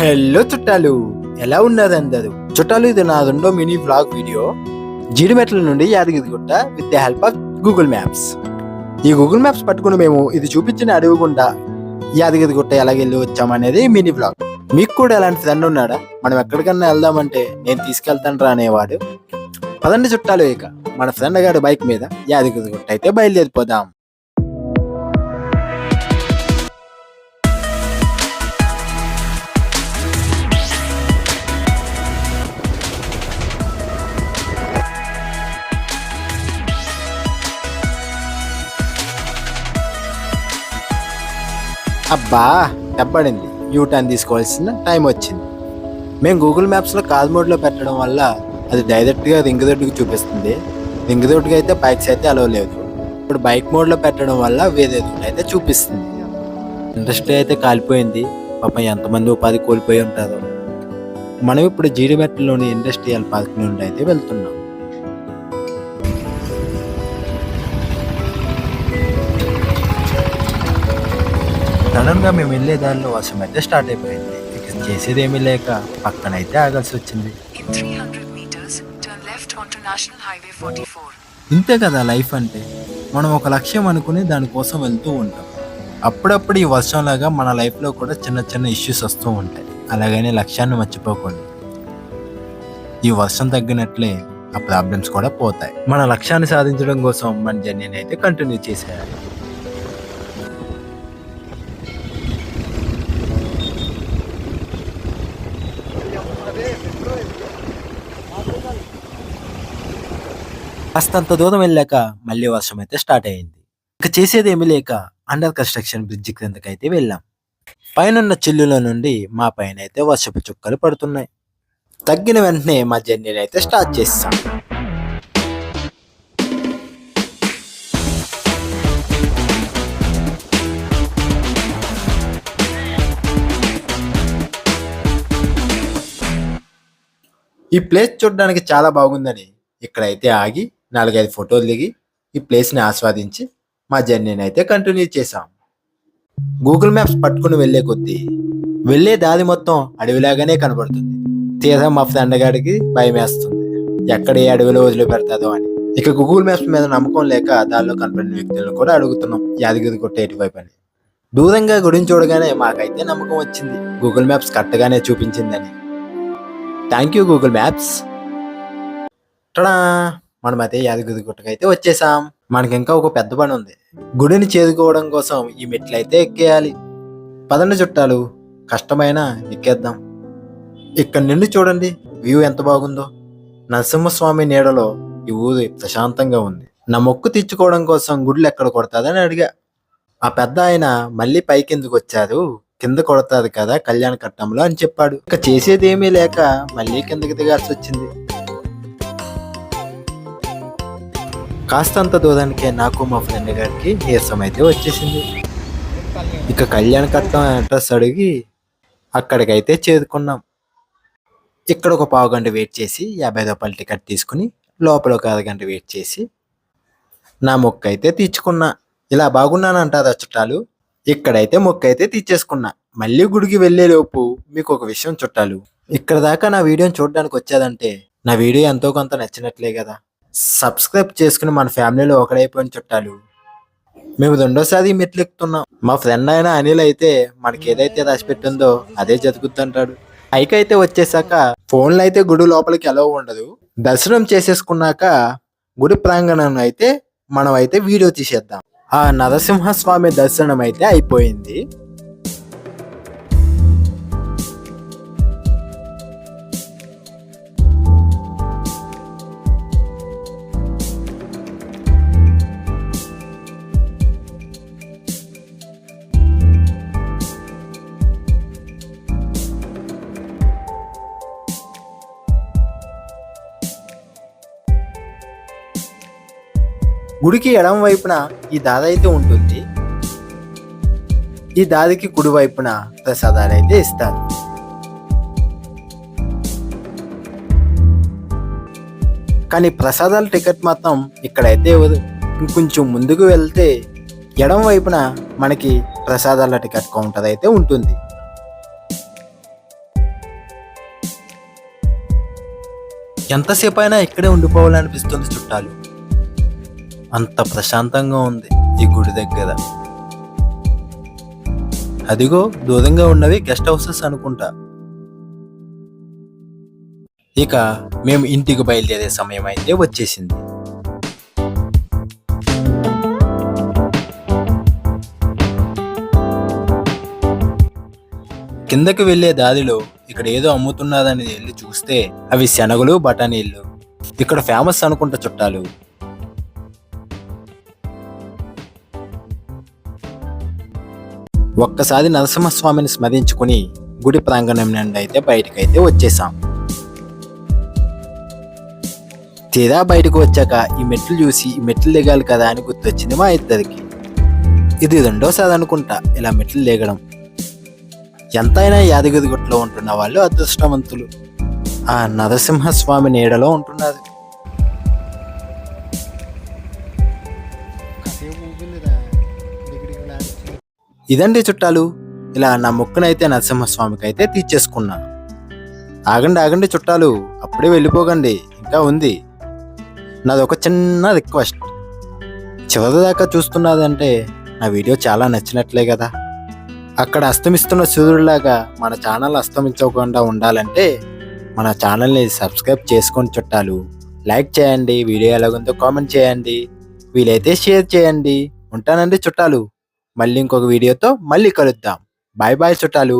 Hello చుట్టాలు, ఎలా ఉన్నది అందరూ? చుట్టాలు, ఇది నా రెండో మినీ వ్లాగ్ వీడియో. జీడిమెట్ల నుండి Yadagirigutta with the help of Google maps. ఈ గూగుల్ మ్యాప్స్ పట్టుకుని మేము ఇది చూపించిన అడవి గుండా యాదగిరిగుట్ట ఎలాగెళ్ళి వచ్చామనేది మినీ వ్లాగ్. మీకు కూడా ఎలాంటి ఫ్రెండ్ ఉన్నాడా? మనం ఎక్కడికన్నా వెళ్దామంటే నేను తీసుకెళ్తాను రా అనేవాడు. పదండి చుట్టాలు, ఇక మన ఫ్రెండ్ గారి బైక్ మీద యాదగిరిగుట్ట అయితే బయలుదేరిపోదాం. అబ్బా, దెబ్బడింది. యూటర్న్ తీసుకోవాల్సిన టైం వచ్చింది. మేము గూగుల్ మ్యాప్స్లో కార్ మోడ్లో పెట్టడం వల్ల అది డైరెక్ట్గా రింగ్ రోడ్డుకి చూపిస్తుంది. రింగ్ రోడ్డుకి అయితే బైక్స్ అయితే అలవ్ లేదు. ఇప్పుడు బైక్ మోడ్లో పెట్టడం వల్ల వేరే రూట్ అయితే చూపిస్తుంది. ఇండస్ట్రీ అయితే కాలిపోయింది. పాపం ఎంతమంది ఉపాధి కోల్పోయి ఉంటారు. మనం ఇప్పుడు జీడిమెట్లలోని ఇండస్ట్రియల్ పార్క్ నుండి అయితే వెళ్తున్నాం. సడన్ గా మేము వెళ్ళే దారిలో వర్షం అయితే స్టార్ట్ అయిపోయింది. ఇక చేసేది ఏమీ లేక పక్కనైతే ఆగాల్సి వచ్చింది. ఇంతే కదా లైఫ్ అంటే. మనం ఒక లక్ష్యం అనుకుని దానికోసం వెళ్తూ ఉంటాం. అప్పుడప్పుడు ఈ వర్షం లాగా మన లైఫ్లో కూడా చిన్న చిన్న ఇష్యూస్ వస్తూ ఉంటాయి. అలాగనే లక్ష్యాన్ని మర్చిపోకండి. ఈ వర్షం తగ్గినట్లే ఆ ప్రాబ్లమ్స్ కూడా పోతాయి. మన లక్ష్యాన్ని సాధించడం కోసం మన జర్నీని అయితే కంటిన్యూ చేసేయాలి. కాస్తంత దూరం వెళ్ళాక మళ్ళీ వర్షం అయితే స్టార్ట్ అయింది. ఇక చేసేది ఏమీ లేక అండర్ కన్స్ట్రక్షన్ బ్రిడ్జ్ క్రిందకైతే వెళ్ళాం. పైన చిల్లుల నుండి మా పైన అయితే వర్షపు చుక్కలు పడుతున్నాయి. తగ్గిన వెంటనే మా జర్నీని అయితే స్టార్ట్ చేస్తాం. ఈ ప్లేస్ చూడడానికి చాలా బాగుందని ఇక్కడైతే ఆగి 4-5 ఫోటోలు దిగి ఈ ప్లేస్ని ఆస్వాదించి మా జర్నీని అయితే కంటిన్యూ చేసాం. గూగుల్ మ్యాప్స్ పట్టుకుని వెళ్లే కొద్దీ వెళ్లే దారి మొత్తం అడవిలాగానే కనబడుతుంది. తీరా మా ఫ్రెండ్ గారికి భయం వేస్తుంది, ఎక్కడ ఏ అడవిలో వదిలిపెడతాదో అని. ఇక గూగుల్ మ్యాప్స్ మీద నమ్మకం లేక దారిలో కనపడిన వ్యక్తులను కూడా అడుగుతున్నాం యాదగిరిగుట్ట ఎటువైపు అని. దూరంగా గుడిని చూడగానే మాకైతే నమ్మకం వచ్చింది, గూగుల్ మ్యాప్స్ కరెక్ట్గానే చూపించిందని. Thank you Google maps. Tada, మనమైతే యాదగిరిగుట్టకైతే వచ్చేసాం. మనకి ఇంకా ఒక పెద్ద పని ఉంది. గుడిని చేరుకోవడం కోసం ఈ మెట్లు అయితే ఎక్కేయాలి. పదండి చుట్టాలు, కష్టమైన ఎక్కేద్దాం. ఇక్కడ నుండి చూడండి వ్యూ ఎంత బాగుందో. నరసింహస్వామి నీడలో ఈ ఊరు ప్రశాంతంగా ఉంది. నా మొక్కు తీర్చుకోవడం కోసం గుడిలు ఎక్కడ కొడతాదని అడిగా. ఆ పెద్ద ఆయన మళ్ళీ పైకి ఎందుకు వచ్చారు, కింద కొడతారు కదా కళ్యాణ కట్టంలో అని చెప్పాడు. ఇక చేసేది ఏమీ లేక మళ్ళీ కిందకి దిగాల్సి వచ్చింది. కాస్తంత దూరానికే నాకు మా ఫ్రెండ్ గారికి నీరసం అయితే వచ్చేసింది. ఇక కళ్యాణ కట్టం అడ్రస్ అడిగి అక్కడికైతే చేరుకున్నాం. ఇక్కడ ఒక పావు గంట వెయిట్ చేసి 50 రూపాయల టికెట్ తీసుకుని లోపల ఒక అరగంట వెయిట్ చేసి నా మొక్కు అయితే తీర్చుకున్నా. ఇలా బాగున్నానంటారా చుట్టాలు? ఇక్కడైతే మొక్కు అయితే తీర్చేసుకున్నా. మళ్ళీ గుడికి వెళ్లే లోపు మీకు ఒక విషయం చుట్టాలు, ఇక్కడ దాకా నా వీడియోని చూడడానికి వచ్చేదంటే నా వీడియో ఎంతో కొంత నచ్చినట్లే కదా. సబ్స్క్రైబ్ చేసుకుని మన ఫ్యామిలీలో ఒకడైపోయిన చుట్టాలు. మేము రెండోసారి మెట్లు ఎక్కుతున్నాం. మా ఫ్రెండ్ అయిన అనిల్ అయితే మనకి ఏదైతే రాసి పెట్టిందో అదే జరుగుతుంటాడు. పైకి అయితే వచ్చేసాక ఫోన్లో అయితే గుడి లోపలికి ఎలా ఉండదు. దర్శనం చేసేసుకున్నాక గుడి ప్రాంగణం అయితే మనం అయితే వీడియో తీసేద్దాం. ఆ నరసింహస్వామి దర్శనం అయితే అయిపోయింది. గుడికి ఎడమ వైపున ఈ దారి అయితే ఉంటుంది. ఈ దారికి కుడి వైపున ప్రసాదాలు అయితే ఇస్తారు. కానీ ప్రసాదాల టికెట్ మాత్రం ఇక్కడైతే ఇవ్వదు. ఇంకొంచెం ముందుకు వెళ్తే ఎడమ వైపున మనకి ప్రసాదాల టికెట్ కౌంటర్ అయితే ఉంటుంది. ఎంతసేపు అయినా ఇక్కడే ఉండిపోవాలనిపిస్తుంది చుట్టాలు. అంత ప్రశాంతంగా ఉంది ఈ గుడి దగ్గర. అదిగో దూరంగా ఉన్నవి గెస్ట్ హౌసెస్ అనుకుంటా. ఇక మేము ఇంటికి బయలుదేరే సమయం అయితే వచ్చేసింది. కిందకి వెళ్లే దారిలో ఇక్కడ ఏదో అమ్ముతున్నారని వెళ్ళి చూస్తే అవి శనగలు బఠానీళ్ళు. ఇక్కడ ఫేమస్ అనుకుంటా చుట్టాలు. ఒక్కసారి నరసింహస్వామిని స్మరించుకుని గుడి ప్రాంగణం నుండి అయితే బయటకైతే వచ్చేసాం. తీరా బయటకు వచ్చాక ఈ మెట్లు చూసి ఈ మెట్లు దిగాలి కదా అని గుర్తొచ్చింది మా ఇద్దరికి. ఇది రెండోసారి అనుకుంటా ఇలా మెట్లు దిగడం. ఎంతైనా యాదగిరిగుట్టలో ఉంటున్న వాళ్ళు అదృష్టవంతులు. ఆ నరసింహస్వామి నీడలో ఉంటున్నారు. ఇదండి చుట్టాలు, ఇలా నా మొక్కునైతే నరసింహస్వామికి అయితే తీర్చేసుకున్నా. ఆగండి చుట్టాలు, అప్పుడే వెళ్ళిపోకండి, ఇంకా ఉంది. నాది ఒక చిన్న రిక్వెస్ట్, చివరి దాకా చూస్తున్నదంటే నా వీడియో చాలా నచ్చినట్లే కదా. అక్కడ అస్తమిస్తున్న సూర్యుడిలాగా మన ఛానల్ అస్తమించకుండా ఉండాలంటే మన ఛానల్ని సబ్స్క్రైబ్ చేసుకొని చుట్టాలు. లైక్ చేయండి, వీడియో ఎలాగుందో కామెంట్ చేయండి, వీలైతే షేర్ చేయండి. ఉంటానండి చుట్టాలు, మళ్ళీ ఇంకొక వీడియోతో మళ్ళీ కలుద్దాం. బాయ్ బాయ్ చుట్టాలు.